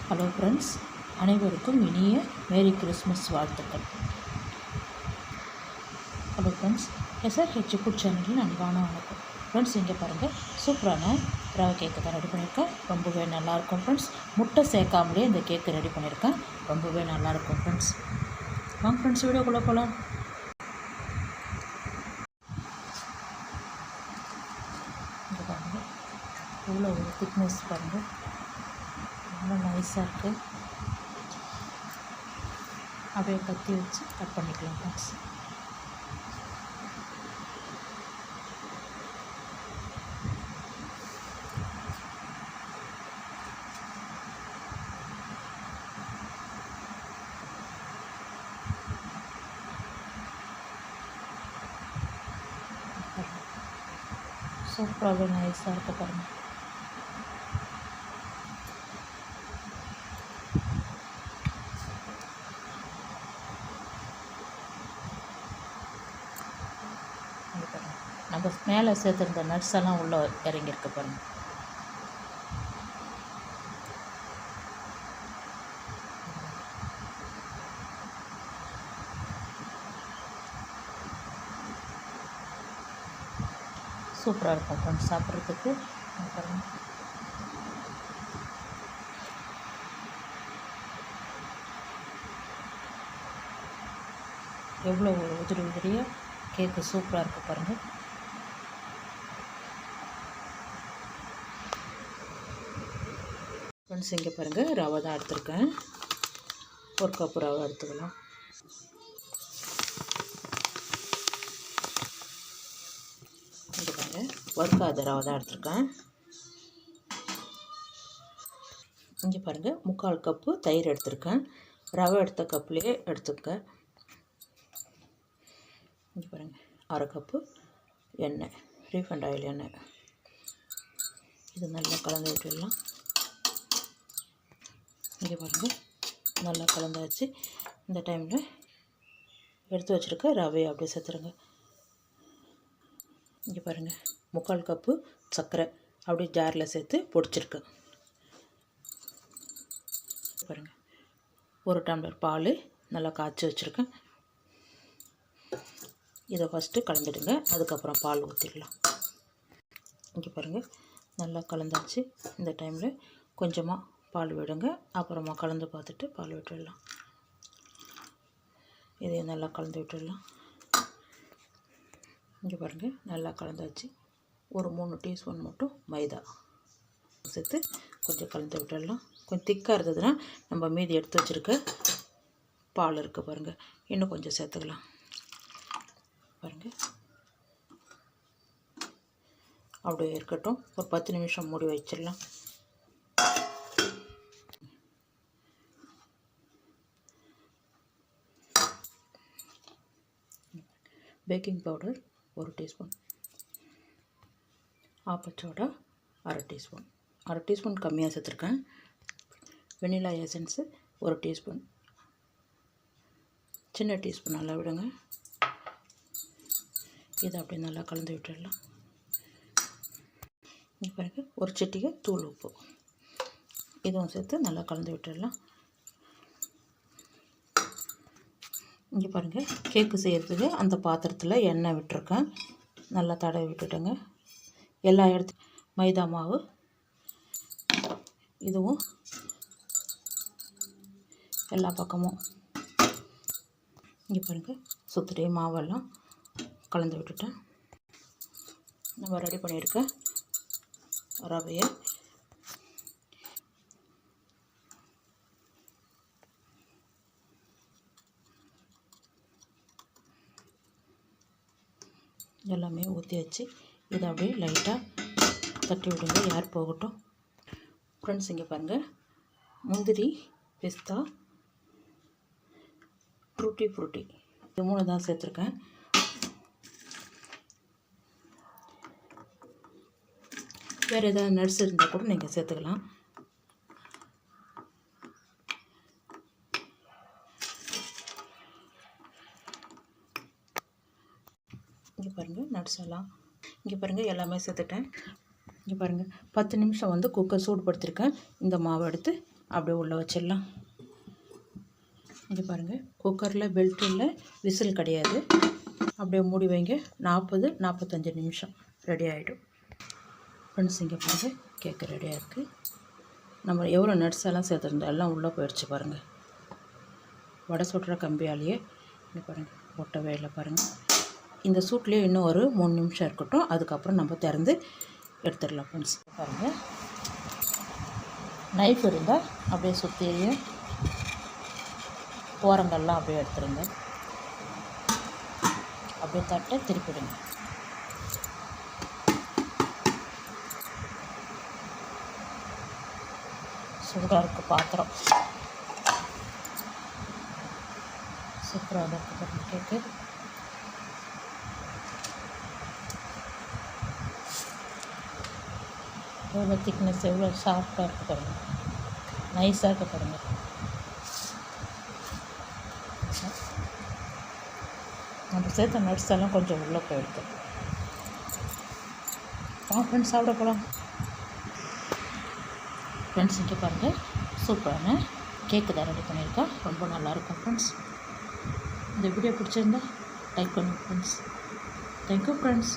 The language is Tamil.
ஹலோ ஃப்ரெண்ட்ஸ், அனைவருக்கும் இனிய மேரி கிறிஸ்மஸ் வாழ்த்துக்கள். ஹலோ ஃப்ரெண்ட்ஸ், SRH ஃபுட் சேனலில் அன்பான வணக்கம். ஃப்ரெண்ட்ஸ், இங்கே பாருங்கள், சூப்பரான ரவை கேக்கு தான் ரெடி பண்ணியிருக்கேன். ரொம்பவே நல்லாயிருக்கும் ஃப்ரெண்ட்ஸ். முட்டை சேர்க்காமலே இந்த கேக்கு ரெடி பண்ணியிருக்கேன். ரொம்பவே நல்லாயிருக்கும் ஃப்ரெண்ட்ஸ். வாங்க ஃப்ரெண்ட்ஸ், வீடியோக்குள்ளே போகலாம். இங்கே பாருங்கள், இவ்வளோ ஒரு திக்னஸ் பாருங்கள், ரொம்ப நைஸாக இருக்குது. அப்படியே கத்தி வச்சு கட் பண்ணிக்கலாம் ஃப்ரெண்ட்ஸ். சூப்பராகவே நைஸாக இருக்க பாருங்கள். நம்ம மேலே சேர்த்துருந்த நட்ஸ் எல்லாம் உள்ளே இறங்கியிருக்கு பாருங்கள். சூப்பராக இருக்கும் ஃப்ரெண்ட்ஸ் சாப்பிட்றதுக்கு. பாருங்கள், எவ்வளோ ஒரு உதிரியாக கேக்கு சூப்பராக இருக்குது பாருங்கள். ஃப்ரெண்ட்ஸ், இங்கே பாருங்கள், ரவை தான் எடுத்துருக்கேன். ஒரு கப்பு ரவை எடுத்துக்கலாம். இங்கே பாருங்கள், வறுக்காத ரவை தான் எடுத்துருக்கேன். இங்கே பாருங்கள், 3/4 கப்பு தயிர் எடுத்துருக்கேன். ரவை எடுத்த கப்புலேயே எடுத்துக்கேன். இங்கே பாருங்கள், 1/2 கப்பு எண்ணெய், ரீஃபண்ட் ஆயில் எண்ணெய். இது நல்லா கலந்து விட்டுடலாம். இங்கே பாருங்கள், நல்லா கலந்தாச்சு. இந்த டைமில் எடுத்து வச்சுருக்க ரவையை அப்படியே சேர்த்துருங்க. இங்கே பாருங்கள், 3/4 கப்பு சர்க்கரை அப்படியே ஜாரில் சேர்த்து பொடிச்சிருக்கேன். பாருங்கள், 1 டம்ளர் பால் நல்லா காய்ச்சி வச்சுருக்கேன். இதை ஃபஸ்ட்டு கலந்துடுங்க, அதுக்கப்புறம் பால் ஊற்றிடலாம். இங்கே பாருங்கள், நல்லா கலந்தாச்சு. இந்த டைமில் கொஞ்சமாக பால் விடுங்க, அப்புறமா கலந்து பார்த்துட்டு பால் விட்டுடலாம். இதையும் நல்லா கலந்து விட்டுடலாம். இங்கே பாருங்கள், நல்லா கலந்தாச்சு. ஒரு 3 டீஸ்பூன் மட்டும் மைதா சேர்த்து கொஞ்சம் கலந்து விட்டுடலாம். கொஞ்சம் திக்காக இருந்ததுன்னா நம்ம மீதி எடுத்து வச்சுருக்க பால் இருக்குது பாருங்கள், இன்னும் கொஞ்சம் சேர்த்துக்கலாம். பாருங்கள், அப்படியே இருக்கட்டும். ஒரு 10 நிமிஷம் மூடி வச்சிடலாம். பேக்கிங் பவுடர் 1 டீஸ்பூன், ஆப்பச்சோடா 1/2 டீஸ்பூன், 1/2 டீஸ்பூன் கம்மியாக சேர்த்துருக்கேன். வெனிலா எசன்ஸு 1 டீஸ்பூன், சின்ன டீஸ்பூன் நல்லா விடுங்க. இதை அப்படியே நல்லா கலந்து விட்டுடலாம். இங்கே பாருங்கள், ஒரு சிட்டிகை தூள் உப்பு, இதுவும் சேர்த்து நல்லா கலந்து விட்டுடலாம். இங்கே பாருங்கள், கேக்கு செய்கிறதுக்கு அந்த பாத்திரத்தில் எண்ணெய் விட்டுருக்கேன். நல்லா தடவி விட்டுட்டேங்க. எல்லா இடத்து மைதா மாவு, இதுவும் எல்லா பக்கமும் இங்கே பாருங்கள், சுற்றுட்டே மாவெல்லாம் கலந்து விட்டுட்டேன். நம்ம ரெடி பண்ணியிருக்க ரவையை எல்லாமே ஊற்றி வச்சு இதை அப்படியே லைட்டாக தட்டி விடுங்க, ஏர் போகட்டும். ஃப்ரெண்ட்ஸ், இங்கே பாருங்கள், முந்திரி, பிஸ்தா, டூட்டி ஃப்ரூட்டி இது 3 தான் சேர்த்துருக்கேன். வேறு ஏதாவது நட்ஸ் இருந்தால் கூட நீங்கள் சேர்த்துக்கலாம். இங்கே பாருங்கள், நட்ஸ் எல்லாம் இங்கே பாருங்கள், எல்லாமே சேர்த்துட்டேன். இங்கே பாருங்கள், 10 நிமிஷம் வந்து குக்கர் சூடுபடுத்திருக்கேன். இந்த மாவை எடுத்து அப்படியே உள்ளே வச்சிடலாம். இங்கே பாருங்கள், குக்கரில் பெல்ட் இல்லை, விசில் கிடையாது. அப்படியே மூடி வைங்க. 40-45 நிமிஷம் ரெடி ஆகிடும். ஃப்ரெண்ட்ஸ், இங்கே பாருங்கள், கேக்கு ரெடியாக இருக்குது. நம்ம எவ்வளோ நட்ஸ் எல்லாம் சேர்த்துருந்தோம் எல்லாம் உள்ளே போயிடுச்சு பாருங்கள். வடை சுடுற கம்பியாலேயே இங்கே பாருங்கள், ஒட்டவே இல்லை பாருங்கள். இந்த சூட்லேயே இன்னும் ஒரு 3 நிமிஷம் இருக்கட்டும். அதுக்கப்புறம் நம்ம திறந்து எடுத்துடலாம். ஃப்ரெண்ட்ஸ் பாருங்கள், நைஃப் இருந்தால் அப்படியே சுற்றி ஓரங்கள்லாம் அப்படியே எடுத்துருங்க. அப்படியே தட்டை திருப்பிடுங்க. சூடாக இருக்குது பாத்திரம். சூப்பராக இருக்குது பாருங்கள் கேக்கு. எவ்வளோ திக்னஸ், எவ்வளோ சாஃப்டாக இருக்குது பாருங்கள், நைஸாக இருக்குது பாருங்கள். நம்ம சேர்த்த நட்ஸ் எல்லாம் கொஞ்சம் உள்ளே போயிடுது. ஃப்ரெண்ட்ஸ் சாப்பிட போகலாம். ஃப்ரெண்ட்ஸ், இங்கே பாருங்கள், சூப்பரான கேக்கு தான் ரெடி பண்ணியிருக்கேன். ரொம்ப நல்லாயிருக்கும். ஃப்ரெண்ட்ஸ், இந்த வீடியோ பிடிச்சிருந்தா லைக் பண்ணுங்கள் ஃப்ரெண்ட்ஸ். Thank you friends.